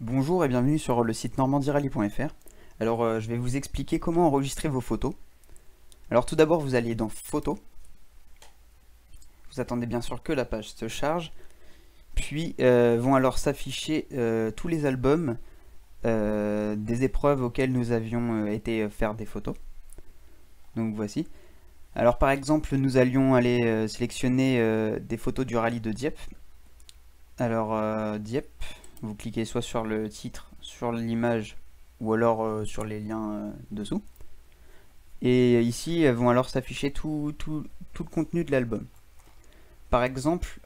Bonjour et bienvenue sur le site normandirally.fr. Alors je vais vous expliquer comment enregistrer vos photos. Alors tout d'abord vous allez dans Photos. Vous attendez bien sûr que la page se charge. Puis vont alors s'afficher tous les albums des épreuves auxquelles nous avions été faire des photos. Donc voici. Alors par exemple nous allions aller sélectionner des photos du rallye de Dieppe. Alors Dieppe, vous cliquez soit sur le titre, sur l'image ou alors sur les liens dessous. Et ici vont alors s'afficher tout le contenu de l'album. Par exemple,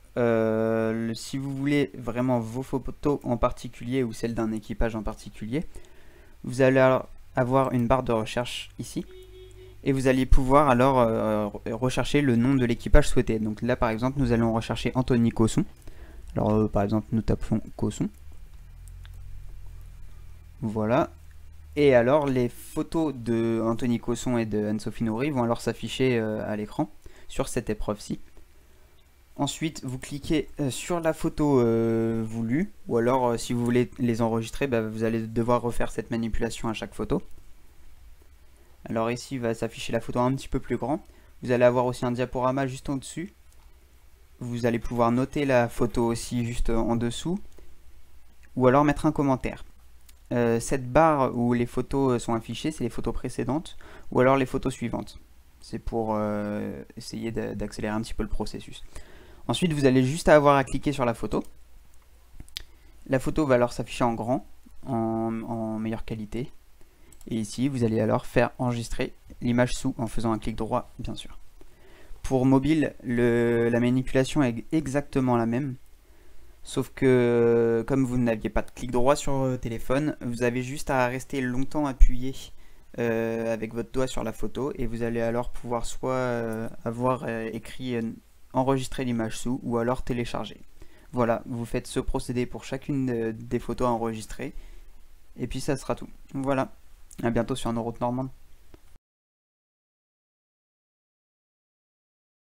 si vous voulez vraiment vos photos en particulier ou celles d'un équipage en particulier, vous allez alors avoir une barre de recherche ici. Et vous allez pouvoir alors rechercher le nom de l'équipage souhaité. Donc là par exemple nous allons rechercher Anthony Cosson. Alors par exemple nous tapons Cosson. Voilà. Et alors les photos de Anthony Cosson et de Anne-Sophie Nourry vont alors s'afficher à l'écran sur cette épreuve-ci. Ensuite vous cliquez sur la photo voulue, ou alors si vous voulez les enregistrer, vous allez devoir refaire cette manipulation à chaque photo. Alors ici va s'afficher la photo un petit peu plus grand. Vous allez avoir aussi un diaporama juste en dessus. Vous allez pouvoir noter la photo aussi juste en dessous, ou alors mettre un commentaire. Cette barre où les photos sont affichées, c'est les photos précédentes, ou alors les photos suivantes. C'est pour essayer d'accélérer un petit peu le processus. Ensuite, vous allez juste avoir à cliquer sur la photo. La photo va alors s'afficher en grand, en meilleure qualité. Et ici, vous allez alors faire enregistrer l'image sous en faisant un clic droit, bien sûr. Pour mobile, la manipulation est exactement la même. Sauf que comme vous n'aviez pas de clic droit sur téléphone, vous avez juste à rester longtemps appuyé avec votre doigt sur la photo et vous allez alors pouvoir soit avoir écrit enregistrer l'image sous ou alors télécharger. Voilà, vous faites ce procédé pour chacune des photos à enregistrer et puis ça sera tout. Voilà, à bientôt sur un Euro de Normande.